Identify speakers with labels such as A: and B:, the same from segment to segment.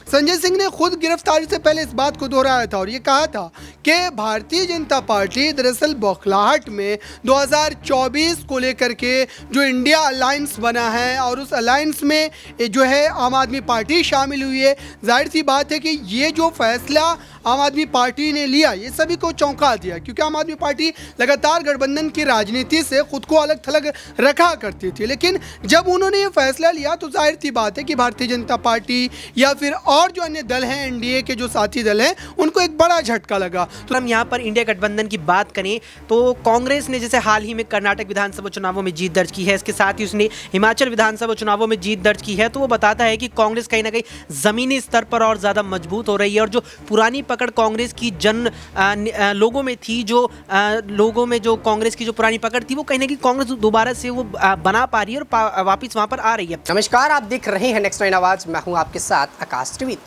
A: संजय सिंह ने खुद गिरफ्तारी से पहले इस बात को दोहराया था और ये कहा था कि भारतीय जनता पार्टी दरअसल बौखलाहट में 2024 को लेकर के जो इंडिया अलायंस बना है और उस अलायंस में जो है आम आदमी पार्टी शामिल हुई है। जाहिर सी बात है कि ये जो फैसला आम आदमी पार्टी ने लिया ये सभी को चौंका दिया, क्योंकि आम आदमी पार्टी लगातार गठबंधन की राजनीति से खुद को अलग थलग रखा करती थी, लेकिन जब उन्होंने ये फैसला लिया तो जाहिर सी बात है कि भारतीय जनता पार्टी या फिर और जो अन्य दल हैं, एनडीए के जो साथी दल हैं, उनको एक बड़ा झटका लगा।
B: तो हम यहाँ पर इंडिया गठबंधन की बात करें तो कांग्रेस ने जैसे हाल ही में कर्नाटक विधानसभा चुनावों में जीत दर्ज की है, इसके साथ ही उसने हिमाचल विधानसभा चुनावों में जीत दर्ज की है, तो वो बताता है कि कांग्रेस कहीं ना कहीं जमीनी स्तर पर और ज़्यादा मजबूत हो रही है। और जो पुरानी पकड़ कांग्रेस की लोगों में थी, लोगों में जो कांग्रेस की जो पुरानी पकड़ थी, वो कहीं ना कहीं कांग्रेस दोबारा से वो बना पा रही है और वापस वहाँ पर आ रही है।
C: नमस्कार, आप देख रहे हैं नेक्स्ट 9 आवाज, मैं हूँ आपके साथ आकाश टिवी।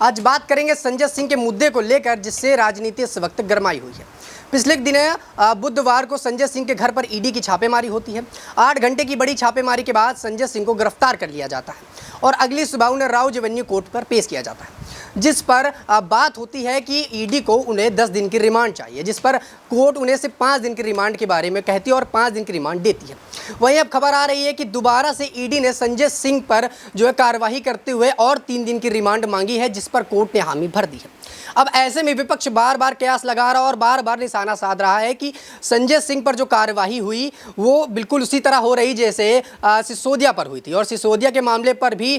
C: आज बात करेंगे संजय सिंह के मुद्दे को लेकर, जिससे राजनीति इस वक्त गरमाई हुई है। पिछले दिनों बुधवार को संजय सिंह के घर पर ईडी की छापेमारी होती है। 8 घंटे की बड़ी छापेमारी के बाद संजय सिंह को गिरफ्तार कर लिया जाता है और अगली सुबह उन्हें राउज एवेन्यू कोर्ट पर पेश किया जाता है, जिस पर बात होती है कि ईडी को उन्हें 10 दिन की रिमांड चाहिए, जिस पर कोर्ट उन्हें सिर्फ 5 दिन की रिमांड के बारे में कहती है और 5 दिन की रिमांड देती है। वहीं अब खबर आ रही है कि दोबारा से ईडी ने संजय सिंह पर जो है कार्रवाई करते हुए और 3 दिन की रिमांड मांगी है, जिस पर कोर्ट ने हामी भर दी है। अब ऐसे में विपक्ष बार बार कयास लगा रहा और बार बार निशाना साध रहा है कि संजय सिंह पर जो कार्रवाई हुई वो बिल्कुल उसी तरह हो रही जैसे सिसोदिया पर हुई थी, और सिसोदिया के मामले पर भी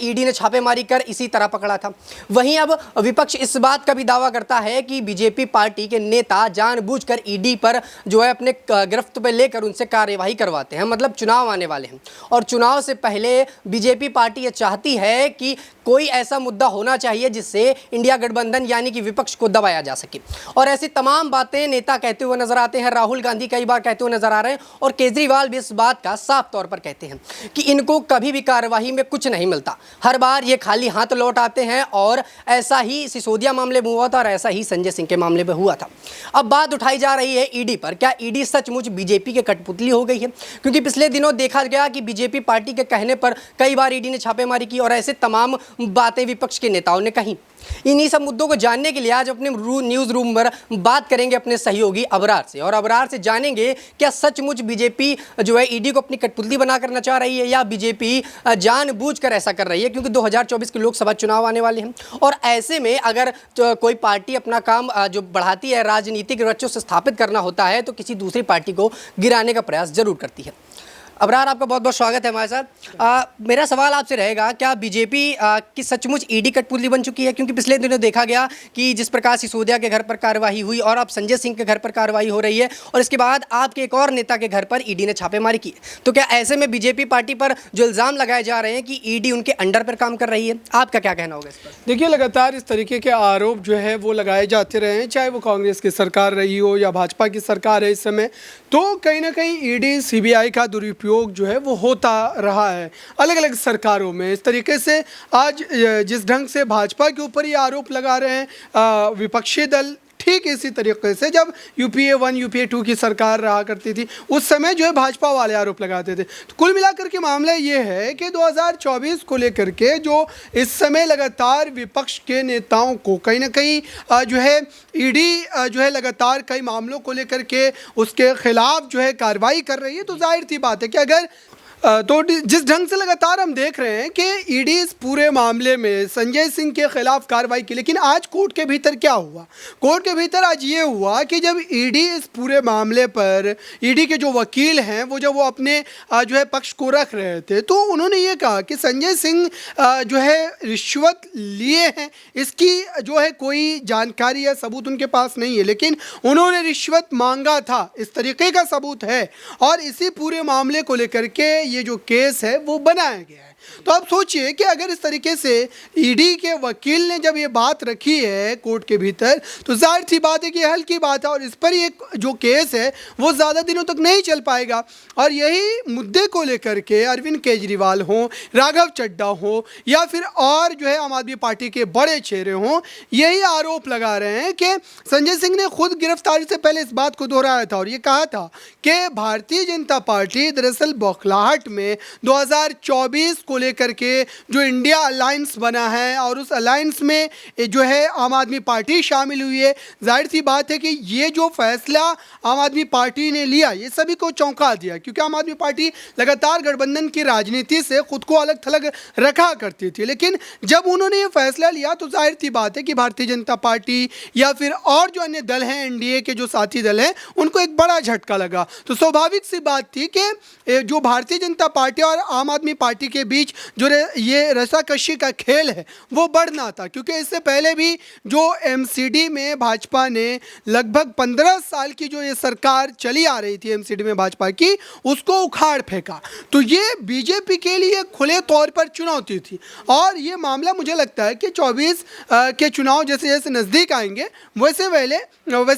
C: ईडी ने छापेमारी कर इसी तरह पकड़ा था। वहीं अब विपक्ष इस बात का भी दावा करता है कि बीजेपी पार्टी के नेता जानबूझकर ईडी पर जो है अपने गिरफ्त पर लेकर उनसे कार्यवाही करवाते हैं, मतलब चुनाव आने वाले हैं और चुनाव से पहले बीजेपी पार्टी ये चाहती है कि कोई ऐसा मुद्दा होना चाहिए जिससे इंडिया गठबंधन यानी कि विपक्ष को दबाया जा सके। और ऐसी तमाम बातें नेता कहते हुए नजर आते हैं। राहुल गांधी कई बार कहते हुए नजर आ रहे हैं और केजरीवाल भी इस बात का साफ तौर पर कहते हैं कि इनको कभी भी कार्यवाही में कुछ नहीं मिलता, हर बार ये खाली हाथ लौट आते हैं। और ऐसा ही सिसोदिया मामले में हुआ था और ऐसा ही संजय सिंह के मामले में हुआ था। अब बात उठाई जा रही है ईडी पर। क्या ईडी सचमुच बीजेपी के कठपुतली हो गई है? क्योंकि पिछले दिनों देखा गया कि बीजेपी पार्टी के कहने पर कई बार ईडी ने छापेमारी की और ऐसे तमाम बातें विपक्ष के नेताओं ने कही। इन्हीं सब मुद्दों को जानने के लिए आज अपने न्यूज़ रूम पर बात करेंगे अपने सहयोगी अबरार से, और अबरार से जानेंगे क्या सचमुच बीजेपी जो है ईडी को अपनी कठपुतली बना करना चाह रही है या बीजेपी जानबूझकर ऐसा कर रही है, क्योंकि 2024 के लोकसभा चुनाव आने वाले हैं। और ऐसे में अगर कोई पार्टी अपना काम जो बढ़ाती है, राजनीतिक रच्चों से स्थापित करना होता है, तो किसी दूसरी पार्टी को गिराने का प्रयास जरूर करती है। अबरार, आपका बहुत बहुत स्वागत है हमारे साथ। मेरा सवाल आपसे रहेगा, क्या बीजेपी की सचमुच ईडी कठपुतली बन चुकी है? क्योंकि पिछले दिनों देखा गया कि जिस प्रकार सिसोदिया के घर पर कार्रवाई हुई और अब संजय सिंह के घर पर कार्रवाई हो रही है और इसके बाद आपके एक और नेता के घर पर ईडी ने छापेमारी की, तो क्या ऐसे में बीजेपी पार्टी पर जो इल्ज़ाम लगाए जा रहे हैं कि ईडी उनके अंडर पर काम कर रही है, आपका क्या कहना होगा इस पर?
A: देखिए, लगातार इस तरीके के आरोप जो है वो लगाए जाते रहे हैं, चाहे वो कांग्रेस की सरकार रही हो या भाजपा की सरकार है इस समय, तो कहीं ना कहीं ईडी सीबीआई का दुरुपयोग जो है वो होता रहा है अलग अलग सरकारों में। इस तरीके से आज जिस ढंग से भाजपा के ऊपर ये आरोप लगा रहे हैं विपक्षी दल, ठीक इसी तरीके से जब यूपीए 1 यूपीए 2 की सरकार रहा करती थी उस समय जो है भाजपा वाले आरोप लगाते थे। तो कुल मिलाकर के मामला ये है कि 2024 को लेकर के जो इस समय लगातार विपक्ष के नेताओं को कहीं ना कहीं जो है ईडी जो है लगातार कई मामलों को लेकर के उसके खिलाफ जो है कार्रवाई कर रही है। तो जाहिर सी बात है कि अगर तो जिस ढंग से लगातार हम देख रहे हैं कि ईडी इस पूरे मामले में संजय सिंह के खिलाफ कार्रवाई की, लेकिन आज कोर्ट के भीतर क्या हुआ? कोर्ट के भीतर आज ये हुआ कि जब ईडी इस पूरे मामले पर ईडी के जो वकील हैं वो जब वो अपने जो है पक्ष को रख रहे थे, तो उन्होंने ये कहा कि संजय सिंह जो है रिश्वत लिए हैं, इसकी जो है कोई जानकारी या सबूत उनके पास नहीं है, लेकिन उन्होंने रिश्वत मांगा था, इस तरीके का सबूत है। और इसी पूरे मामले को लेकर के ये जो केस है वो बनाया गया है। तो आप सोचिए कि अगर इस तरीके से ईडी के वकील ने जब ये बात रखी है कोर्ट के भीतर, तो जाहिर सी बात है कि हल्की बात है और इस पर ये जो केस है वो ज़्यादा दिनों तक नहीं चल पाएगा। और यही मुद्दे को लेकर के अरविंद केजरीवाल हों, राघव चड्ढा हो या फिर और जो है आम आदमी पार्टी के बड़े चेहरे हों, यही आरोप लगा रहे हैं कि संजय सिंह ने खुद गिरफ्तारी से पहले इस बात को दोहराया था और ये कहा था कि भारतीय जनता पार्टी दरअसल बौखलाहट में 2024 को को लेकर के जो इंडिया अलायंस बना है और उस अलायंस में जो है आम आदमी पार्टी शामिल हुई है। जाहिर सी बात है कि ये जो फैसला आम आदमी पार्टी ने लिया ये सभी को चौंका दिया, क्योंकि आम आदमी पार्टी लगातार गठबंधन की राजनीति से खुद को अलग थलग रखा करती थी, लेकिन जब उन्होंने ये फैसला लिया तो जाहिर सी बात है कि भारतीय जनता पार्टी या फिर और जो अन्य दल हैं, एनडीए के जो साथी दल हैं, उनको एक बड़ा झटका लगा। तो स्वाभाविक सी बात थी कि जो भारतीय जनता पार्टी और आम आदमी पार्टी के बीच जो ये रस्साकशी का खेल है वो बढ़ना था, क्योंकि इससे पहले भी जो एमसीडी में भाजपा ने लगभग 15 साल की जो ये सरकार चली आ रही थी एमसीडी में भाजपा की, उसको उखाड़ फेंका। तो ये बीजेपी के लिए खुले तौर पर चुनौती थी और ये मामला मुझे लगता है कि 24 के चुनाव जैसे जैसे नज़दीक आएंगे वैसे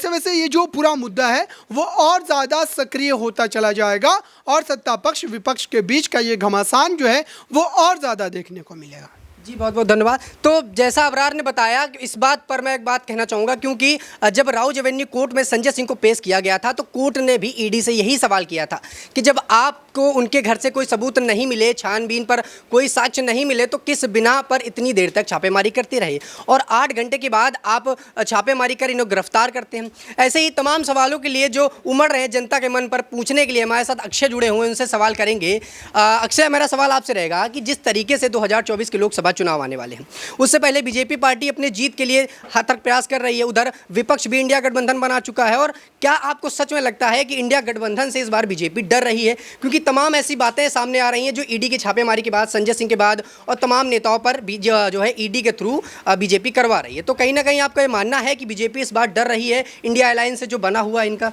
A: वैसे ये जो पूरा मुद्दा है वो और ज़्यादा सक्रिय होता चला जाएगा और सत्ता पक्ष विपक्ष के बीच का ये घमासान जो है वो और ज़्यादा देखने को मिलेगा।
C: जी बहुत बहुत धन्यवाद। तो जैसा अबरार ने बताया, इस बात पर मैं एक बात कहना चाहूँगा, क्योंकि जब राउज एवेन्यू कोर्ट में संजय सिंह को पेश किया गया था तो कोर्ट ने भी ईडी से यही सवाल किया था कि जब आपको उनके घर से कोई सबूत नहीं मिले, छानबीन पर कोई साक्ष्य नहीं मिले, तो किस बिना पर इतनी देर तक छापेमारी करते रहे और 8 घंटे के बाद आप छापेमारी कर इन्हें गिरफ्तार करते हैं। ऐसे ही तमाम सवालों के लिए जो उमड़ रहे हैं जनता के मन पर, पूछने के लिए हमारे साथ अक्षय जुड़े हुए हैं, उनसे सवाल करेंगे। अक्षय, मेरा सवाल आपसे रहेगा कि जिस तरीके से 2024 के लोकसभा चुनाव आने वाले हैं, उससे पहले बीजेपी पार्टी अपने जीत के लिए अथक प्रयास कर रही है, उधर विपक्ष भी इंडिया गठबंधन बना चुका है, और क्या आपको सच में लगता है कि इंडिया गठबंधन से इस बार बीजेपी डर रही है? क्योंकि तमाम ऐसी बातें सामने आ रही हैं जो ईडी की छापेमारी के बाद, संजय सिंह के बाद और तमाम नेताओं पर जो है ईडी के थ्रू बीजेपी करवा रही है। तो कहीं ना कहीं आपका ये मानना है कि बीजेपी इस बार डर रही है इंडिया अलायंस से जो बना हुआ है इनका?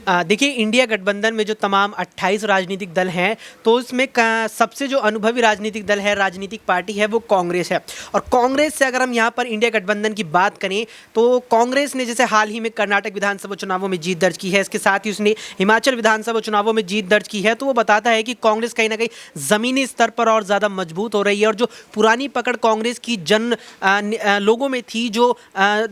B: देखिए, इंडिया गठबंधन में जो तमाम 28 राजनीतिक दल हैं, तो उसमें सबसे जो अनुभवी राजनीतिक दल है, राजनीतिक पार्टी है, वो कांग्रेस है। और कांग्रेस से अगर हम यहाँ पर इंडिया गठबंधन की बात करें तो कांग्रेस ने जैसे हाल ही में कर्नाटक विधानसभा चुनावों में जीत दर्ज की है, इसके साथ ही उसने हिमाचल विधानसभा चुनावों में जीत दर्ज की है, तो वो बताता है कि कांग्रेस कहीं ना कहीं ज़मीनी स्तर पर और ज़्यादा मजबूत हो रही है। और जो पुरानी पकड़ कांग्रेस की लोगों में थी, जो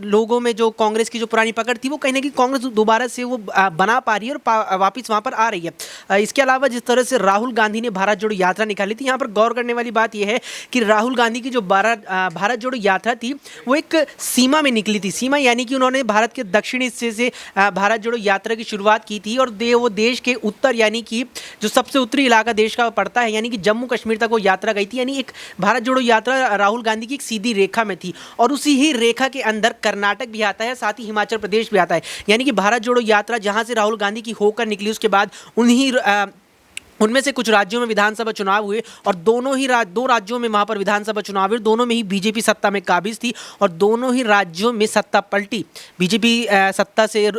B: लोगों में जो कांग्रेस की जो पुरानी पकड़ थी, वो कहीं ना कहीं कांग्रेस दोबारा से वो बना पा रही है और वापस वहां पर आ रही है। इसके अलावा जिस तरह से राहुल गांधी ने भारत जोड़ो यात्रा निकाली थी, यहाँ पर गौर करने वाली बात यह है कि राहुल गांधी की जो भारत जोड़ो यात्रा थी वो एक सीमा में निकली थी। सीमा यानी कि उन्होंने भारत के दक्षिणी हिस्से से भारत जोड़ो यात्रा की शुरुआत की थी और वो देश के उत्तर यानी कि जो सबसे उत्तरी इलाका देश का पड़ता है यानी कि जम्मू कश्मीर तक वो यात्रा गई थी। यानी एक भारत जोड़ो यात्रा राहुल गांधी की एक सीधी रेखा में थी और उसी ही रेखा के अंदर कर्नाटक भी आता है, साथ ही हिमाचल प्रदेश भी आता है। यानी कि भारत जोड़ो यात्रा जहां से राहुल गांधी की होकर निकली, उसके बाद उनमें से कुछ राज्यों में विधानसभा चुनाव हुए और दो राज्यों में वहाँ पर विधानसभा चुनाव हुए, दोनों में ही बीजेपी सत्ता में काबिज थी और दोनों ही राज्यों में सत्ता पलटी। बीजेपी सत्ता से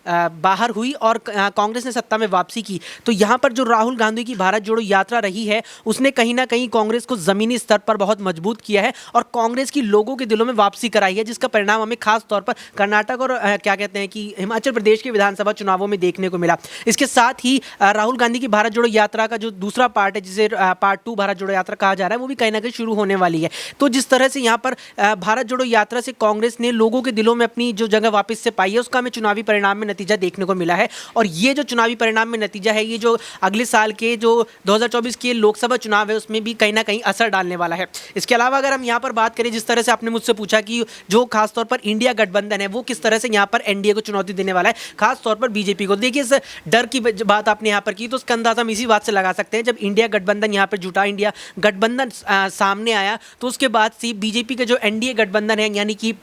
B: बाहर हुई और कांग्रेस ने सत्ता में वापसी की। तो यहाँ पर जो राहुल गांधी की भारत जोड़ो यात्रा रही है उसने कहीं ना कहीं कांग्रेस को ज़मीनी स्तर पर बहुत मजबूत किया है और कांग्रेस की लोगों के दिलों में वापसी कराई है, जिसका परिणाम हमें खास तौर पर कर्नाटक और क्या कहते हैं कि हिमाचल प्रदेश के विधानसभा चुनावों में देखने को मिला। इसके साथ ही राहुल गांधी की भारत जोड़ो यात्रा का जो दूसरा पार्ट है, जिसे पार्ट 2 भारत जोड़ो यात्रा कहा जा रहा है, वो भी कहीं ना कहीं शुरू होने वाली है। तो जिस तरह से यहाँ पर भारत जोड़ो यात्रा से कांग्रेस ने लोगों के दिलों में अपनी जो जगह वापस से पाई है, उसका हमें चुनावी परिणाम में नतीजा देखने को मिला है। और ये जो चुनावी परिणाम में नतीजा है, ये जो अगले साल के जो 2024 के लोकसभा चुनाव है उसमें भी कहीं ना कहीं असर डालने वाला है। इसके अलावा अगर हम यहाँ पर बात करें, जिस तरह से आपने मुझसे पूछा कि जो खासतौर पर इंडिया गठबंधन है वो किस तरह से यहाँ पर एनडीए को चुनौती देने वाला है, खासतौर पर बीजेपी को। देखिए, इस डर की बात आपने यहाँ पर की तो उसका अंदाजा हम इसी बात से लगा सकते हैं, जब इंडिया गठबंधन यहाँ पर जुटा, इंडिया गठबंधन सामने आया, तो उसके बाद से बीजेपी का जो एनडीए गठबंधन है यानी कि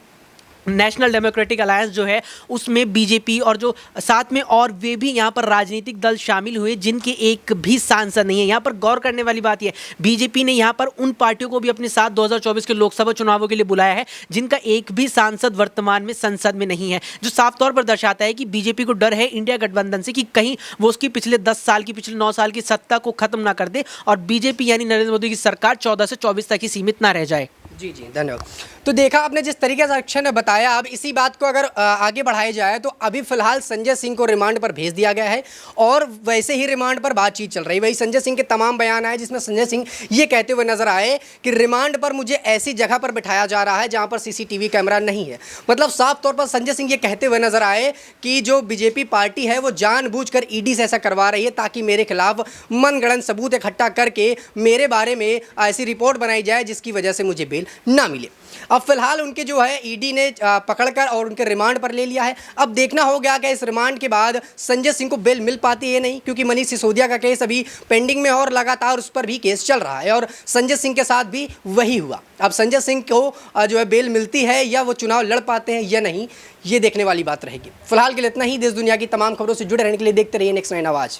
B: नेशनल डेमोक्रेटिक अलायंस जो है, उसमें बीजेपी और जो साथ में और वे भी यहाँ पर राजनीतिक दल शामिल हुए जिनके एक भी सांसद नहीं है। यहाँ पर गौर करने वाली बात यह, बीजेपी ने यहाँ पर उन पार्टियों को भी अपने साथ 2024 के लोकसभा चुनावों के लिए बुलाया है जिनका एक भी सांसद वर्तमान में संसद में नहीं है, जो साफ तौर पर दर्शाता है कि बीजेपी को डर है इंडिया गठबंधन से कि कहीं वो उसकी पिछले 10 साल की, पिछले 9 साल की सत्ता को खत्म ना कर दे और बीजेपी यानी नरेंद्र मोदी की सरकार 14 से 24 तक ही सीमित ना रह जाए।
C: जी जी, धन्यवाद। तो देखा आपने जिस तरीके से अक्षय ने बताया, अब इसी बात को अगर आगे बढ़ाया जाए तो अभी फिलहाल संजय सिंह को रिमांड पर भेज दिया गया है और वैसे ही रिमांड पर बातचीत चल रही है। वही संजय सिंह के तमाम बयान आए जिसमें संजय सिंह ये कहते हुए नजर आए कि रिमांड पर मुझे ऐसी जगह पर बिठाया जा रहा है जहां पर सीसीटीवी कैमरा नहीं है। मतलब साफ तौर पर संजय सिंह ये कहते हुए नजर आए कि जो बीजेपी पार्टी है वो जानबूझकर ईडी से ऐसा करवा रही है ताकि मेरे खिलाफ मनगढ़ंत सबूत इकट्ठा करके मेरे बारे में ऐसी रिपोर्ट बनाई जाए जिसकी वजह से मुझे बेल ना मिले। अब फिलहाल उनके जो है ईडी ने पकड़कर और उनके रिमांड पर ले लिया है। अब देखना हो गया कि इस रिमांड के बाद संजय सिंह को बेल मिल पाती है नहीं, क्योंकि मनीष सिसोदिया का केस अभी पेंडिंग में और लगातार उस पर भी केस चल रहा है और संजय सिंह के साथ भी वही हुआ। अब संजय सिंह को जो है बेल मिलती है या वो चुनाव लड़ पाते हैं या नहीं, ये देखने वाली बात रहेगी। फिलहाल के लिए इतना ही। देश दुनिया की तमाम खबरों से जुड़े रहने के लिए देखते रहिए नेक्स्ट 9 आवाज़।